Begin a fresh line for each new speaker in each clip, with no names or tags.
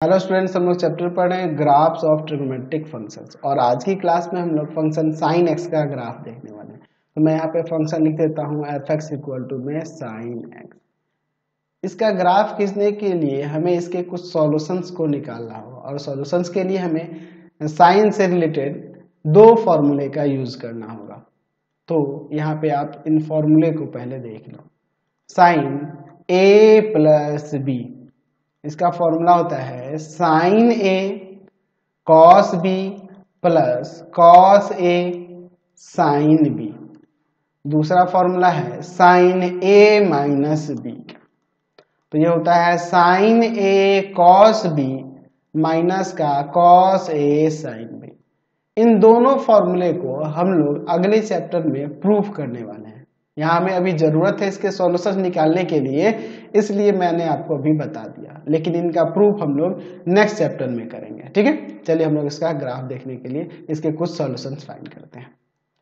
Hello students, हम लोग chapter पढ़ रहे हैं ग्राफ्स ऑफ ट्रिग्नोमेट्रिक फंक्शंस और आज की क्लास में हम लोग फंक्शन साइन एक्स का ग्राफ देखने वाले हैं। तो मैं यहाँ पे फंक्शन लिख देता हूँ एफ एक्स इक्वल टू में साइन एक्स। इसका ग्राफ खींचने के लिए हमें इसके कुछ सॉल्यूशंस को निकालना होगा और सॉल्यूशंस के लिए हमें साइन से रिलेटेड दो फॉर्मूले का यूज करना होगा। तो यहाँ पे आप इन फॉर्मूले को पहले देख लो। साइन ए प्लस बी, इसका फॉर्मूला होता है sign A cos B plus cos A sine B. दूसरा फॉर्मूला है साइन ए माइनस बी, तो ये होता है साइन ए कॉस बी माइनस का कॉस ए साइन बी। इन दोनों फॉर्मूले को हम लोग अगले चैप्टर में प्रूफ करने वाले हैं। यहाँ हमें अभी जरूरत है इसके सॉल्यूशन निकालने के लिए, इसलिए मैंने आपको अभी बता दिया, लेकिन इनका प्रूफ हम लोग नेक्स्ट चैप्टर में करेंगे। ठीक है, चलिए हम लोग इसका ग्राफ देखने के लिए इसके कुछ सॉल्यूशंस फाइंड करते हैं।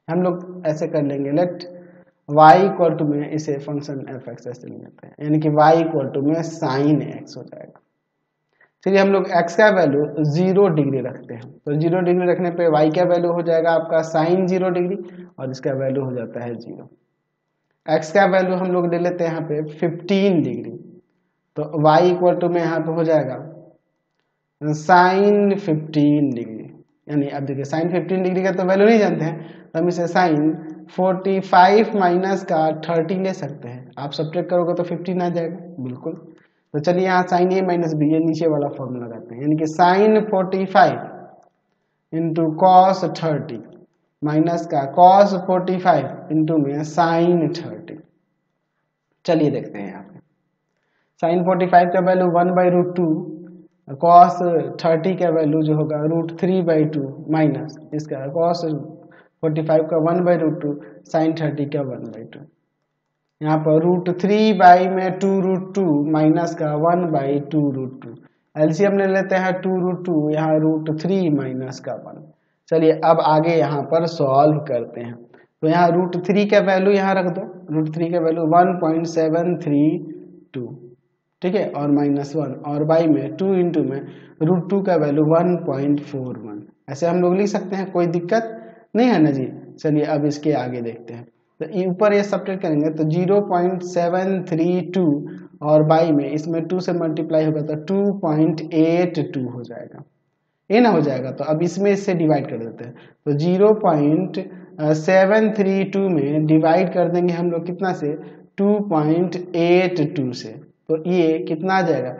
हम लोग ऐसे कर लेंगे, लेट y इक्वल टू में इसे फंक्शन एफ एक्स ऐसे ले लेते हैं, यानी कि y इक्वल टू में साइन एक्स हो जाएगा। चलिए हम लोग x का वैल्यू 0 डिग्री रखते हैं, तो 0 डिग्री रखने पे y का वैल्यू हो जाएगा आपका साइन 0 डिग्री और इसका वैल्यू हो जाता है 0। x का वैल्यू हम लोग ले लेते हैं यहाँ पे 15 डिग्री, तो y इक्वल टू में यहाँ पे हो जाएगा साइन 15 डिग्री। यानी अब देखिए साइन 15 डिग्री का तो वैल्यू नहीं जानते हैं, तो हम इसे साइन 45 माइनस का 30 ले सकते हैं। आप सब्ट्रैक्ट करोगे तो 15 आ जाएगा बिल्कुल। तो चलिए यहाँ साइन ए माइनस बी, ये नीचे वाला फॉर्मूला लगाते हैं, यानी कि साइन 45 इंटू कॉस 30 माइनस का कॉस 45 इंटू में साइन 30। चलिए देखते हैं यहाँ पे साइन 45 का वैल्यू 1/√2, कॉस 30 का वैल्यू जो होगा √3/2 माइनस इसका कॉस 45 का 1/√2 साइन 30 का 1/2। यहाँ पर √3 में 2√2 माइनस का 1/2√2। एलसीएम ले लेते हैं 2√2, यहाँ √3 माइनस का 1। चलिए अब आगे यहाँ पर सॉल्व करते हैं, तो यहाँ √3 का वैल्यू यहाँ रख दो, √3 का वैल्यू 1.732, ठीक है, और -1 और y में 2 इंटू में √2 का वैल्यू 1.41। ऐसे हम लोग लिख सकते हैं, कोई दिक्कत नहीं है ना जी। चलिए अब इसके आगे देखते हैं, तो ऊपर ये सब्ट्रैक्ट करेंगे तो 0.732 और y में इसमें 2 से मल्टीप्लाई होगा तो 2.82 हो जाएगा, ये ना हो जाएगा। तो अब इसमें इससे डिवाइड कर देते हैं, तो 0.732 में डिवाइड कर देंगे हम लोग कितना से, 2.82 से, तो ये कितना आ जाएगा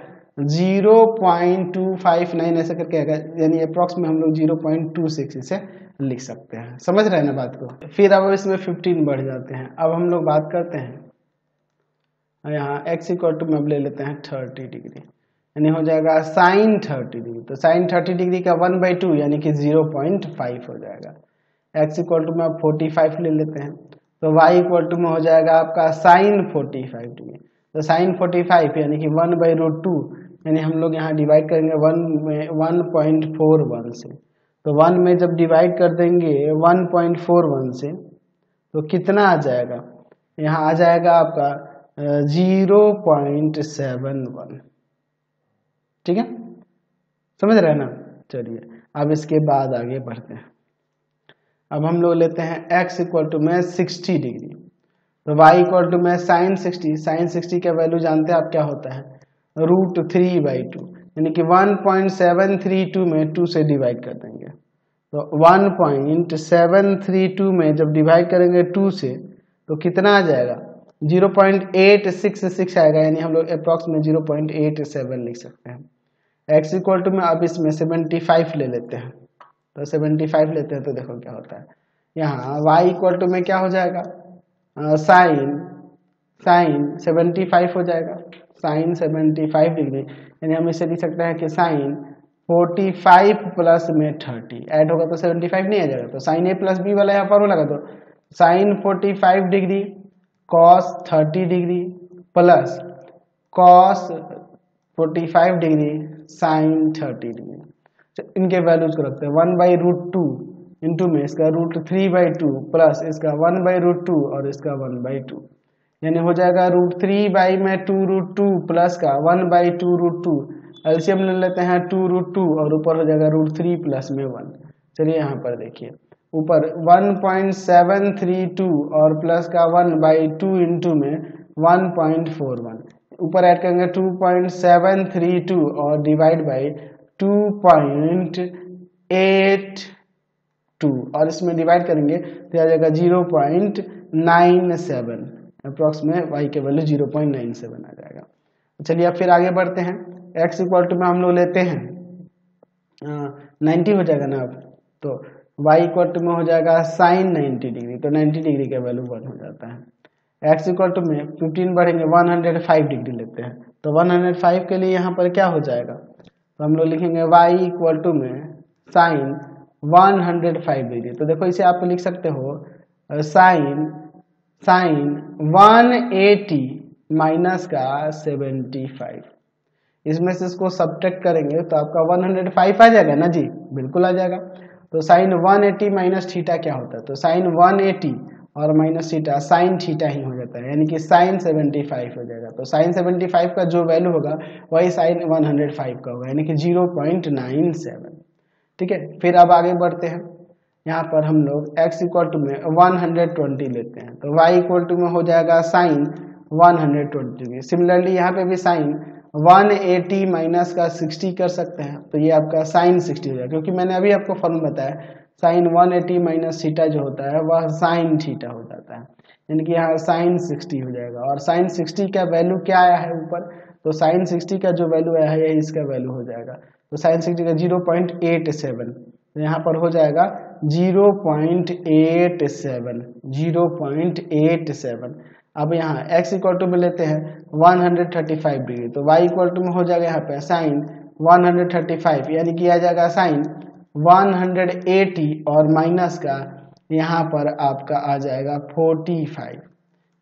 0.259 ऐसे करके आएगा, यानी अप्रॉक्स में हम लोग 0.26 इसे लिख सकते हैं। समझ रहे हैं ना बात को। फिर अब इसमें 15 बढ़ जाते हैं। अब हम लोग बात करते हैं यहाँ x इक्वल टू में अब ले लेते हैं 30 डिग्री, यानी हो जाएगा साइन 30 डिग्री, तो साइन 30 डिग्री का 1/2 यानी कि 0.5 हो जाएगा। x इक्वल टू में अब 45 ले लेते हैं, तो y इक्वल टू में हो जाएगा आपका साइन 45 डिग्री, तो साइन 45 यानी कि 1/√2, यानी हम लोग यहाँ डिवाइड करेंगे 1 में 1.41 से, तो 1 में जब डिवाइड कर देंगे 1.41 से तो कितना आ जाएगा, यहाँ आ जाएगा आपका 0.71। ठीक है, समझ रहे हैं ना। चलिए अब इसके बाद आगे बढ़ते हैं। अब हम लोग लेते हैं x इक्वल टू में 60 डिग्री, तो y इक्वल टू में साइन 60, साइन 60 का वैल्यू जानते हैं आप क्या होता है, √3/2, यानी कि 1.732 में 2 से डिवाइड कर देंगे, तो 1.732 में जब डिवाइड करेंगे 2 से तो कितना आ जाएगा 0.866 आएगा, यानी हम लोग अप्रॉक्स में 0.87 लिख सकते हैं। x इक्वल टू में अब इसमें 75 ले लेते हैं, तो 75 लेते हैं तो देखो क्या होता है, यहाँ y इक्वल टू में क्या हो जाएगा साइन 75 हो जाएगा, साइन 75 डिग्री, यानी हम इसे लिख सकते हैं कि साइन 45 प्लस में 30 ऐड होगा तो 75 नहीं आ जाएगा, तो साइन a प्लस बी वाला यहाँ पर लगा दो, sine 45 degree cos 30 degree plus cos 45 degree sine 30 degree. इनके वैल्यूज को रखते हैं 1/√2 इंटू में इसका √3/2 प्लस इसका 1/√2 और इसका 1/2, यानी हो जाएगा √3 में 2√2 प्लस का 1/2√2 एलसीएम ले लेते हैं 2√2 और ऊपर हो जाएगा √3 प्लस में 1। चलिए यहाँ पर देखिए ऊपर 1.732 और प्लस का 1/2 इंटू में 1.41, ऊपर ऐड करेंगे 2.732 और डिवाइड बाई 2.82 और इसमें डिवाइड करेंगे तो आ जाएगा 0.97, अप्रॉक्स में y के वैल्यू 0.97 आ जाएगा। चलिए अब फिर आगे बढ़ते हैं। x इक्वल टू में हम लोग लेते हैं 90 हो जाएगा ना, अब तो y इक्वल टू में हो जाएगा साइन 90 डिग्री, तो 90 डिग्री का वैल्यू 1 हो जाता है। x इक्वल टू में 15 बढ़ेंगे 105 डिग्री लेते हैं, तो 105 के लिए यहाँ पर क्या हो जाएगा, तो हम लोग लिखेंगे y इक्वल टू में साइन 105 डिग्री। तो देखो इसे आप लिख सकते हो साइन 180 माइनस का 75, इसमें से इसको सब्ट्रैक्ट करेंगे तो आपका 105 आ जाएगा ना जी, बिल्कुल आ जाएगा। तो साइन 180 माइनस थीटा क्या होता है, तो साइन 180 और माइनस थीटा साइन थीटा ही हो जाता है, यानी कि साइन 75 हो जाएगा। तो साइन 75 का जो वैल्यू होगा वही साइन 105 का होगा, यानी कि 0.97। ठीक है, फिर अब आगे बढ़ते हैं। यहाँ पर हम लोग x इक्वल टू में 120 लेते हैं, तो y इक्वल टू में हो जाएगा साइन 120 डिग्री। सिमिलरली यहाँ पे भी साइन 180 माइनस का 60 कर सकते हैं, तो ये आपका साइन 60 हो जाएगा, क्योंकि मैंने अभी आपको फॉर्मूला बताया साइन 180 माइनस थीटा जो होता है वह साइन थीटा हो जाता है, यानी कि यहाँ साइन 60 हो जाएगा। और साइन 60 का वैल्यू क्या आया है ऊपर, तो साइन 60 का जो वैल्यू आया है यही इसका वैल्यू हो जाएगा, तो साइन 60 का 0.87, तो यहाँ पर हो जाएगा 0.87। अब यहाँ x इक्वल टू में लेते हैं 135 डिग्री, तो y इक्वल टू में हो जाएगा यहाँ पे साइन 135, यानी कि आ जाएगा साइन 180 और माइनस का यहाँ पर आपका आ जाएगा 45,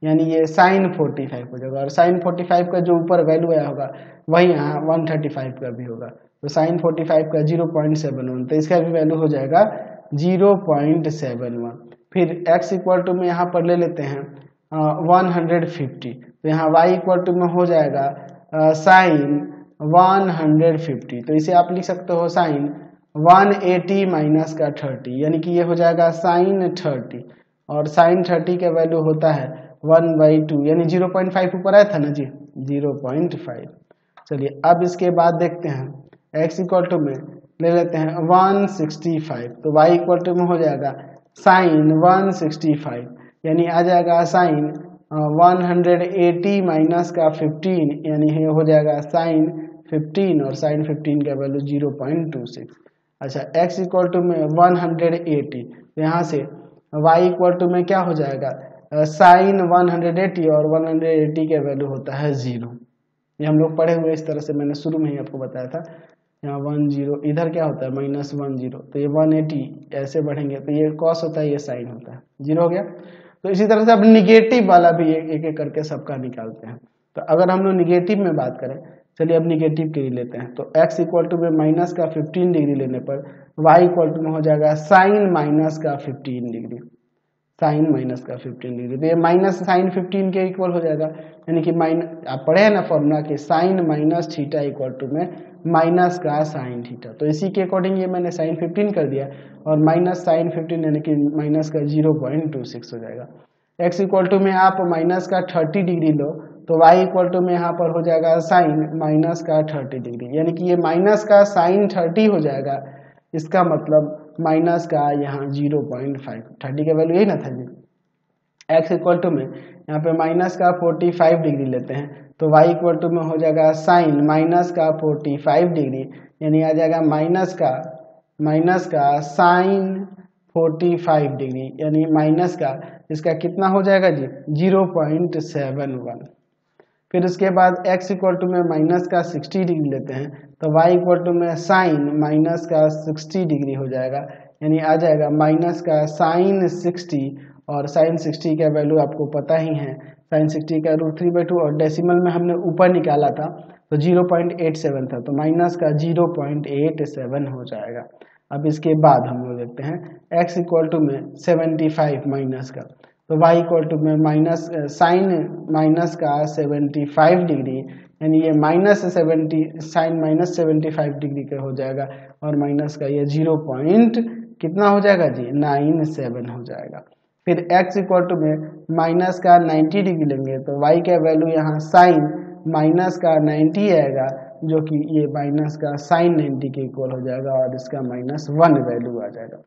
यानी ये साइन 45 हो जाएगा। और साइन 45 का जो ऊपर वैल्यू आया होगा वही यहाँ 135 का भी होगा, तो साइन 45 का 0.71, तो इसका भी वैल्यू हो जाएगा 0.71। फिर x इक्वल टू में यहाँ पर ले लेते हैं 150, तो यहाँ y इक्वल टू में हो जाएगा साइन 150, तो इसे आप लिख सकते हो साइन 180 माइनस का 30, यानी कि ये हो जाएगा साइन 30, और साइन 30 का वैल्यू होता है 1/2, यानी 0.5 ऊपर आया था ना जी, 0.5। चलिए अब इसके बाद देखते हैं x इक्वल टू में ले लेते हैं 165, तो y इक्वल टू में हो जाएगा साइन 165, यानी आ जाएगा साइन 180 माइनस का 15, यानी ये हो जाएगा साइन 15, और साइन 15 का वैल्यू 0.26। अच्छा x इक्वल टू में 180, तो यहाँ से y इक्वल टू में क्या हो जाएगा साइन 180, और 180 का वैल्यू होता है 0। ये हम लोग पढ़े हुए इस तरह से, मैंने शुरू में ही आपको बताया था। यहाँ 10 इधर क्या होता है -10, तो ये 180 ऐसे बढ़ेंगे तो ये कॉस होता है, ये साइन होता है, 0 हो गया। तो इसी तरह से अब निगेटिव वाला भी एक एक करके सबका निकालते हैं। तो अगर हम लोग निगेटिव में बात करें, चलिए अब निगेटिव के लिए लेते हैं, तो x इक्वल टू में माइनस का 15 डिग्री लेने पर y इक्वल टू में हो जाएगा साइन माइनस का 15 डिग्री, साइन माइनस का 15 डिग्री, तो ये माइनस साइन 15 के इक्वल हो जाएगा, यानी कि आप पढ़े हैं ना फॉर्मूला कि sine minus theta equal to में माइनस का साइन थीटा, तो इसी के अकॉर्डिंग ये मैंने साइन 15 कर दिया, और माइनस साइन 15 यानी कि माइनस का 0.26 हो जाएगा। x इक्वल टू में आप माइनस का 30 डिग्री लो, तो y इक्वल टू में यहाँ पर हो जाएगा साइन माइनस का 30 डिग्री, यानी कि ये माइनस का साइन 30 हो जाएगा, इसका मतलब माइनस का यहाँ 0.5, 30 का वैल्यू यही ना था जी। x इक्वल टू में यहाँ पे माइनस का 45 डिग्री लेते हैं, तो y इक्वल टू में हो जाएगा साइन माइनस का 45 डिग्री, यानी आ जाएगा माइनस का साइन 45 डिग्री, यानी माइनस का इसका कितना हो जाएगा जी 0.71। फिर उसके बाद x इक्वल टू में माइनस का 60 डिग्री लेते हैं, तो y इक्वल टू में साइन माइनस का 60 डिग्री हो जाएगा, यानी आ जाएगा माइनस का साइन 60, और साइन 60 का वैल्यू आपको पता ही है, साइन 60 का √3/2, और डेसिमल में हमने ऊपर निकाला था तो 0.87 था, तो माइनस का 0.87 हो जाएगा। अब इसके बाद हम लोग देखते हैं x इक्वल टू में 75 माइनस का, तो y इक्वल टू में साइन माइनस का 75 डिग्री, यानी ये साइन -75 डिग्री का हो जाएगा और माइनस का ये 0 पॉइंट कितना हो जाएगा जी 97 हो जाएगा। फिर x इक्वल टू में माइनस का 90 डिग्री लेंगे तो y का वैल्यू यहाँ साइन माइनस का 90 आएगा जो कि ये माइनस का साइन 90 के इक्वल हो जाएगा और इसका -1 वैल्यू आ जाएगा।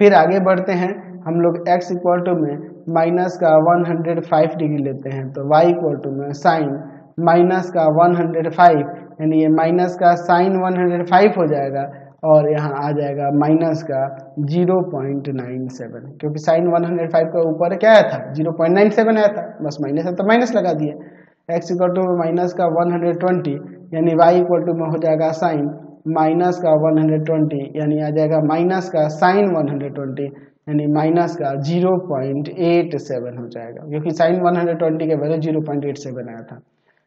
फिर आगे बढ़ते हैं हम लोग x इक्वल टू में माइनस का 105 डिग्री लेते हैं तो y इक्वल टू में साइन माइनस का 105 यानी ये माइनस का साइन 105 हो जाएगा और यहाँ आ जाएगा माइनस का 0.97 क्योंकि साइन 105 का ऊपर क्या आया था 0.97 आया था, बस माइनस है तो माइनस लगा दिए। x इक्वल टू माइनस का 120 यानी y इक्वल टू में हो जाएगा साइन माइनस का 120 यानी आ जाएगा माइनस का साइन 120 यानी माइनस का 0.87 हो जाएगा क्योंकि साइन 120 के वैल्यू 0.87 आया था।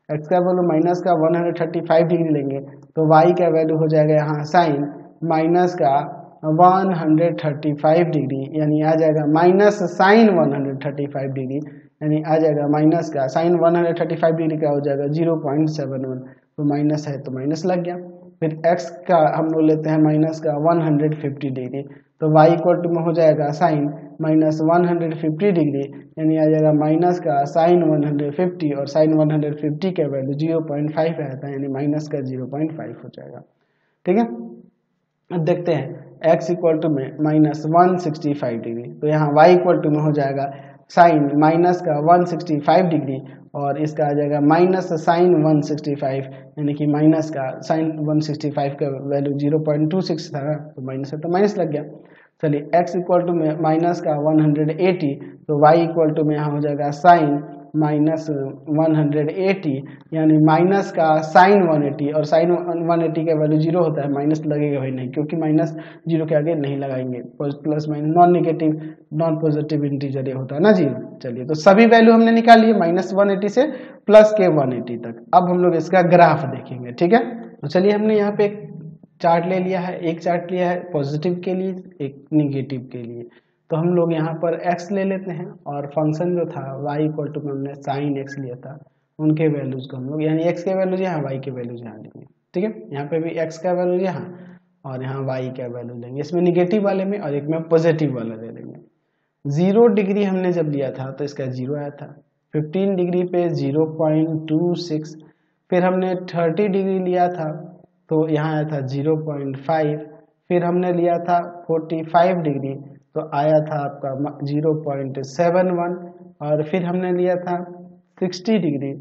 x का वैल्यू माइनस का 135 डिग्री लेंगे तो y का वैल्यू हो जाएगा यहाँ साइन माइनस का 135 डिग्री यानी आ जाएगा माइनस साइन 135 डिग्री यानी आ जाएगा माइनस का साइन 135 डिग्री का हो जाएगा 0.71 तो माइनस है तो माइनस लग गया। फिर x का हम लोग लेते हैं माइनस का 150 डिग्री तो y इक्वल टू में हो जाएगा साइन माइनस 150 डिग्री यानी आ जाएगा माइनस का साइन 150 और साइन 150 के वैल्यू 0.5 रहता है यानी माइनस का 0.5 हो जाएगा। ठीक है, अब देखते हैं x इक्वल टू में माइनस 165 डिग्री तो यहाँ y इक्वल टू में हो जाएगा साइन माइनस का 165 डिग्री और इसका आ जाएगा माइनस साइन 165 यानी कि माइनस का साइन 165 का वैल्यू 0.26 था तो माइनस है तो माइनस लग गया। चलिए x इक्वल टू में माइनस का 180 तो y इक्वल टू में यहाँ हो जाएगा साइन माइनस 180 यानी माइनस का साइन 180 और साइन 180 का वैल्यू 0 होता है माइनस लगेगा भाई नहीं क्योंकि माइनस 0 के आगे नहीं लगाएंगे plus minus non negative non positive integer होता है ना 0। चलिए तो सभी वैल्यू हमने निकाल लिए माइनस 180 से प्लस के 180 तक। अब हम लोग इसका ग्राफ देखेंगे। ठीक है, तो चलिए हमने यहाँ पे एक चार्ट ले लिया है, एक चार्ट लिया है पॉजिटिव के लिए एक निगेटिव के लिए। तो हम लोग यहाँ पर x ले लेते हैं और फंक्शन जो था y इक्वल टू में हमने साइन x लिया था उनके वैल्यूज को हम लोग यानी x के वैल्यूज यहाँ y के वैल्यूज यहाँ लेंगे। ठीक है, यहाँ पे भी x का वैल्यू यहाँ और यहाँ y का वैल्यू लेंगे, इसमें निगेटिव वाले में और एक में पॉजिटिव वाला ले लेंगे। 0 डिग्री हमने जब लिया था तो इसका 0 आया था, 15 डिग्री पे 0.26, फिर हमने 30 डिग्री लिया था तो यहाँ आया था 0.5, फिर हमने लिया था 45 डिग्री तो आया था आपका 0.71 और फिर हमने लिया था 60 डिग्री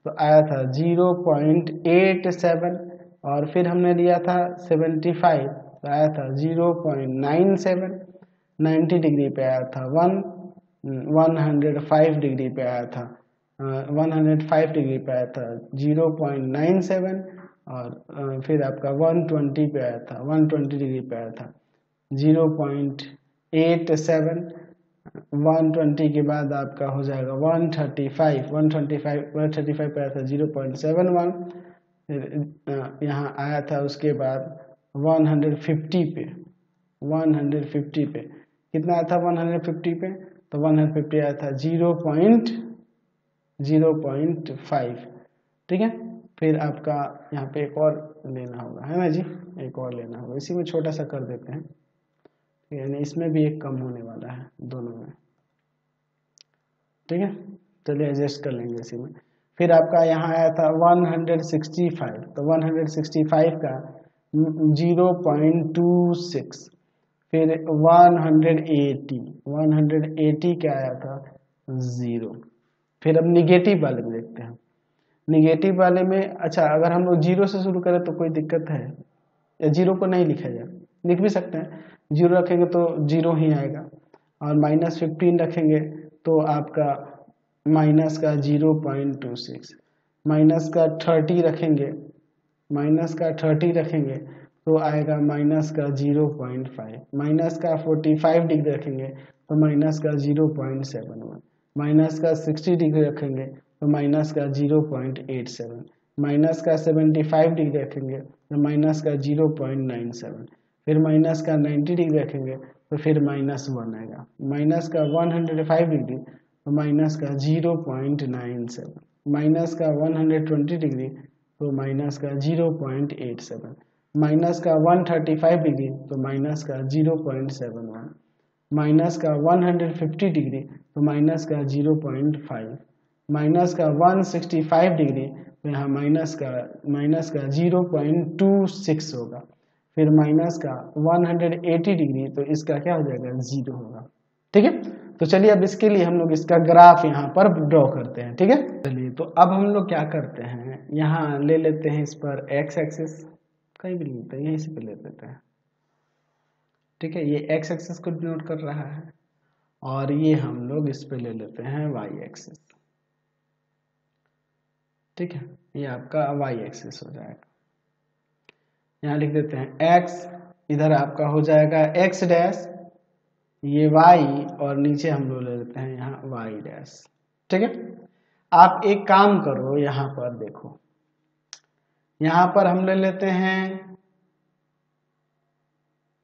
तो आया था 0.87 और फिर हमने लिया था 75 तो आया था 0.97, 90 डिग्री पे आया था 105 डिग्री पे आया था 105 डिग्री पे आया था 0.97 और फिर आपका 120 पे आया था 120 डिग्री पे आया था 0.87, 120 के बाद आपका हो जाएगा 135 पे आया था 0.71, यहाँ आया था उसके बाद 150 पे कितना आया था 150 पे तो 150 आया था 0.05। ठीक है, फिर आपका यहाँ पे एक और लेना होगा है ना जी, एक और लेना होगा, इसी में छोटा सा कर देते हैं यानी इसमें भी एक कम होने वाला है दोनों में। ठीक है, चलिए एडजस्ट कर लेंगे इसी में। फिर आपका यहाँ आया था 165 तो 165 का 0.26, फिर 180 क्या आया था 0। फिर अब निगेटिव वाले में देखते हैं। निगेटिव वाले में अच्छा अगर हम लोग 0 से शुरू करें तो कोई दिक्कत है या 0 को नहीं लिखा जाए, लिख भी सकते हैं, 0 रखेंगे तो 0 ही आएगा और -15 रखेंगे तो आपका माइनस का 0.26, माइनस का 30 रखेंगे तो आएगा माइनस का 0.5, माइनस का 45 डिग्री रखेंगे तो माइनस का 0.71, माइनस का 60 डिग्री रखेंगे तो माइनस का 0.87, माइनस का 75 डिग्री रखेंगे तो माइनस का 0.97, फिर माइनस का 90 डिग्री रखेंगे तो फिर -1 आएगा, माइनस का 105 डिग्री तो माइनस का 0.97, माइनस का 120 डिग्री तो माइनस का 0.87, माइनस का 135 डिग्री तो माइनस का 0.71, माइनस का 150 डिग्री तो माइनस का 0.5, माइनस का 165 डिग्री तो यहाँ माइनस का 0.26 होगा, फिर माइनस का 180 डिग्री तो इसका क्या हो जाएगा, 0 होगा। ठीक है, तो चलिए अब इसके लिए हम लोग इसका ग्राफ यहाँ पर ड्रॉ करते हैं। ठीक है, चलिए तो अब हम लोग क्या करते हैं, यहाँ ले लेते हैं इस पर एक्स एक्सिस, कहीं भी लेते हैं, यहीं से पे ले लेते हैं। ठीक है, ये एक्स एक्सिस को डिनोट कर रहा है और ये हम लोग इस पे ले लेते हैं वाई एक्सिस। ठीक है, ये आपका वाई एक्सिस हो जाएगा, यहाँ लिख देते हैं एक्स, इधर आपका हो जाएगा एक्स डैश, ये वाई और नीचे हम लोग ले लेते हैं यहाँ वाई डैश। ठीक है, आप एक काम करो, यहाँ पर देखो, यहाँ पर हम ले लेते हैं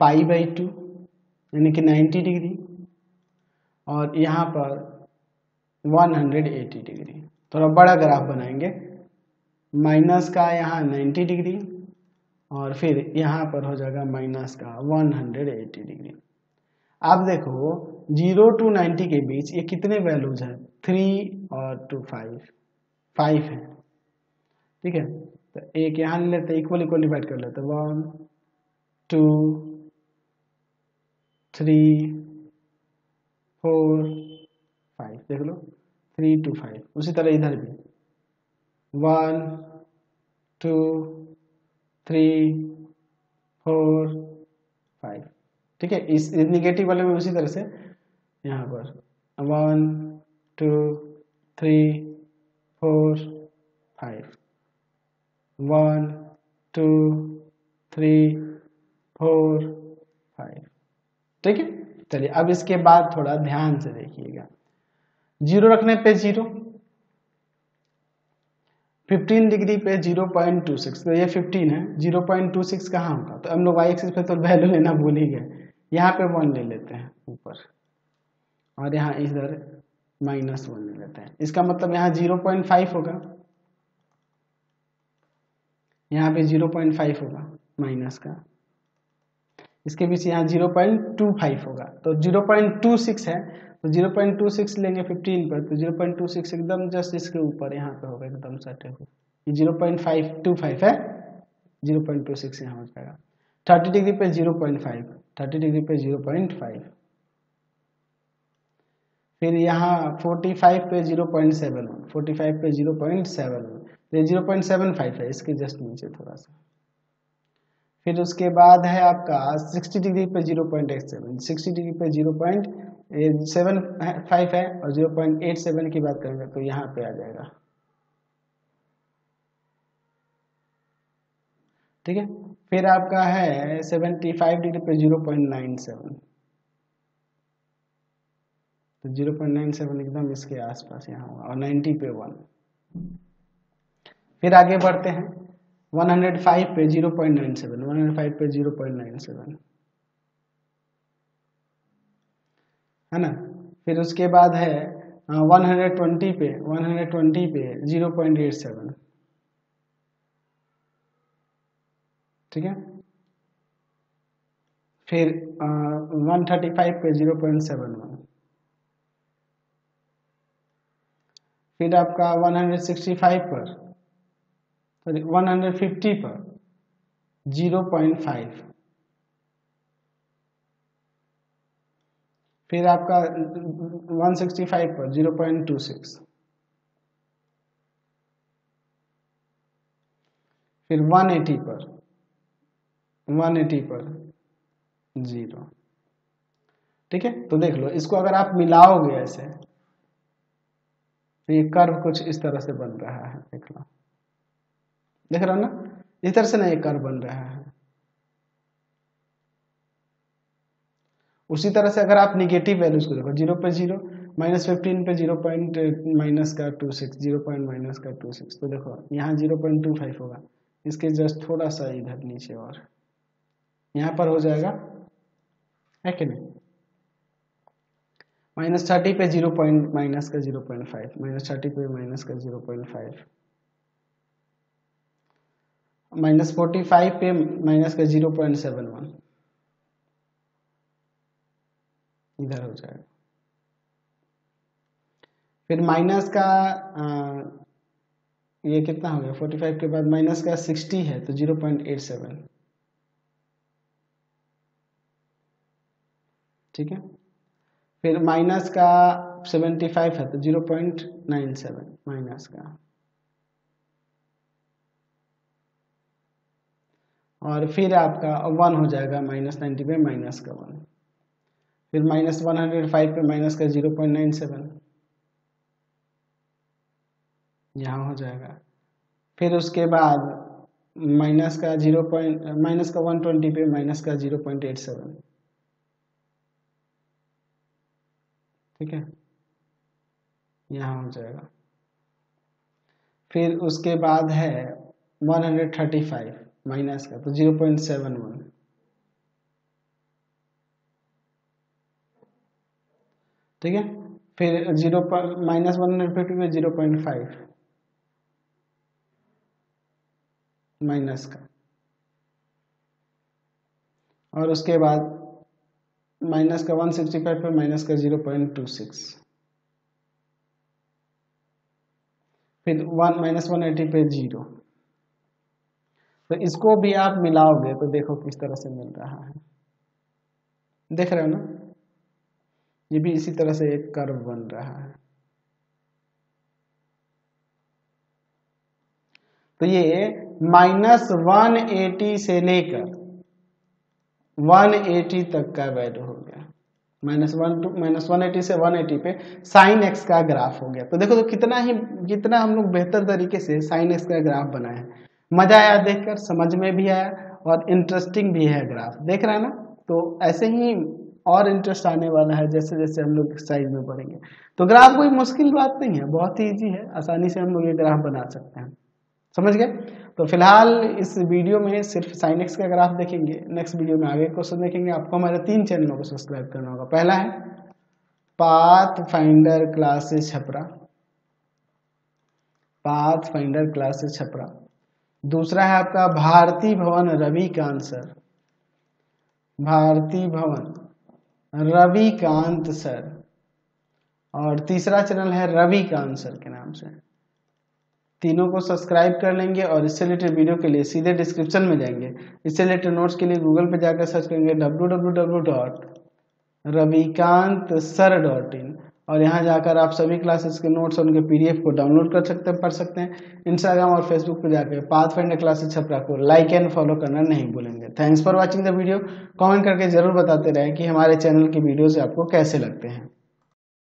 π/2 यानी कि 90 डिग्री और यहाँ पर 180 डिग्री। थोड़ा बड़ा ग्राफ बनाएंगे, माइनस का यहाँ 90 डिग्री और फिर यहाँ पर हो जाएगा माइनस का 180 डिग्री। आप देखो 0 to 90 के बीच ये कितने वैल्यूज हैं, 3 और 2 5 है। ठीक है, तो एक यहाँ ले लेते हैं, इक्वल इक्वल डिवाइड कर लेते हैं, 1 2 3 4 5, देख लो 3 to 5। उसी तरह इधर भी 1 2 3 4 5। ठीक है, इस निगेटिव वाले में उसी तरह से यहाँ पर 1 2 3 4 5 1 2 3 4 5। ठीक है, चलिए अब इसके बाद थोड़ा ध्यान से देखिएगा, 0 रखने पे 0, 15 डिग्री पे 0.26, तो ये 15 है, 0.26 कहाँ होगा, तो हम लोग वाई एक्सिस पे तो वैल्यू लेना भूल ही गए, यहाँ पे 1 ले लेते हैं ऊपर और यहाँ इधर -1 ले लेते हैं। इसका मतलब यहाँ 0.5 होगा, यहाँ पे 0.5 होगा माइनस का, इसके बीच यहाँ 0.25 होगा, तो 0.26 है, तो 0.26 लेंगे 15 पर, तो 0.26 एकदम जस्ट इसके ऊपर यहाँ पे होगा, एकदम सटे हो, ये 0.525 है, 0.26 यहाँ हो जाएगा। 30 डिग्री पे 0.5, 30 डिग्री पे 0.5, फिर यहाँ 45 पे 0.7, 45 पे 0.7, ये 0.75 है, इसके जस्ट नीचे थोड़ा सा। फिर उसके बाद है आपका 60 डिग्री पे 0.87, 60 डिग्री पे 0.75 है और 0.87 की बात करेंगे तो यहाँ पे आ जाएगा। ठीक है, फिर आपका है 75 डिग्री पे 0.97, तो 0.97 एकदम इसके आसपास यहाँ होगा और 90 पे 1। फिर आगे बढ़ते हैं 105 पे 0.97, 105 पे 0.97 है ना। फिर उसके बाद है 120 पे 0.87। ठीक है, फिर 135 पे 0.71, फिर आपका 165 पर, सॉरी 150 पर 0.5, फिर आपका 165 पर 0.26, फिर 180 पर 0। ठीक है, तो देख लो इसको अगर आप मिलाओगे ऐसे तो ये कर्व कुछ इस तरह से बन रहा है, देख लो, देख रहे हो ना, इस तरह से ना ये कर्व बन रहा है। उसी तरह से अगर आप निगेटिव वैल्यूज को देखो, 0 पे 0, -15 पे 0.26, 0.26, तो देखो यहाँ 0.25 होगा, इसके जस्ट थोड़ा सा इधर नीचे और यहाँ पर हो जाएगा, है कि नहीं। -30 पे 0. -0.5, -30 पे -0.5, -45 पे माइनस का 0.71 इधर हो जाएगा। फिर माइनस का ये कितना हो गया 45 के बाद माइनस का 60 है तो 0.87, ठीक है। फिर माइनस का 75 है तो 0.97 माइनस का, और फिर आपका 1 हो जाएगा -90 पे माइनस का 1, फिर -105 पे माइनस का 0.97 यहाँ हो जाएगा। फिर उसके बाद माइनस का 120 पे माइनस का 0.87, ठीक है, यहाँ हो जाएगा। फिर उसके बाद है 135 माइनस का तो 0.71, ठीक है। फिर -150 में 0.5 माइनस का, और उसके बाद माइनस का 165 पे माइनस का 0.26, फिर -180 पे 0। तो इसको भी आप मिलाओगे तो देखो किस तरह से मिल रहा है, देख रहे हो ना, ये भी इसी तरह से एक कर्व बन रहा है। तो ये -180 से लेकर 180 तक का वैल्यू हो गया, -180 से 180 पे साइन एक्स का ग्राफ हो गया। तो देखो तो कितना हम लोग बेहतर तरीके से साइन एक्स का ग्राफ बनाए हैं। मजा आया देखकर, समझ में भी आया और इंटरेस्टिंग भी है ग्राफ, देख रहा है ना। तो ऐसे ही और इंटरेस्ट आने वाला है जैसे जैसे हम लोग एक्सरसाइज में पढ़ेंगे। तो ग्राफ कोई मुश्किल बात नहीं है, बहुत ही ईजी है, आसानी से हम लोग ये ग्राफ बना सकते हैं, समझ गए। तो फिलहाल इस वीडियो में सिर्फ साइन एक्स का ग्राफ देखेंगे, नेक्स्ट वीडियो में आगे क्वेश्चन देखेंगे। आपको हमारे 3 चैनलों को सब्सक्राइब करना होगा। पहला है path finder classes Chhapra, path finder classes Chhapra. दूसरा है आपका भारती भवन रविकांत सर, भारती भवन रविकांत सर। और तीसरा चैनल है रविकांत सर के नाम से। तीनों को सब्सक्राइब कर लेंगे और इससे रिलेटेड वीडियो के लिए सीधे डिस्क्रिप्शन में जाएंगे। इससे रिलेटेड नोट्स के लिए गूगल पे जाकर सर्च करेंगे www.ravikantsir.in और यहाँ जाकर आप सभी क्लासेस के नोट्स और उनके PDF को डाउनलोड कर सकते हैं, पढ़ सकते हैं। इंस्टाग्राम और फेसबुक पे जाकर पाथ फाइंडर क्लासेस छपरा को लाइक एंड फॉलो करना नहीं भूलेंगे। Thanks for watching the video. Comment करके जरूर बताते रहें कि हमारे चैनल की वीडियोज आपको कैसे लगते हैं।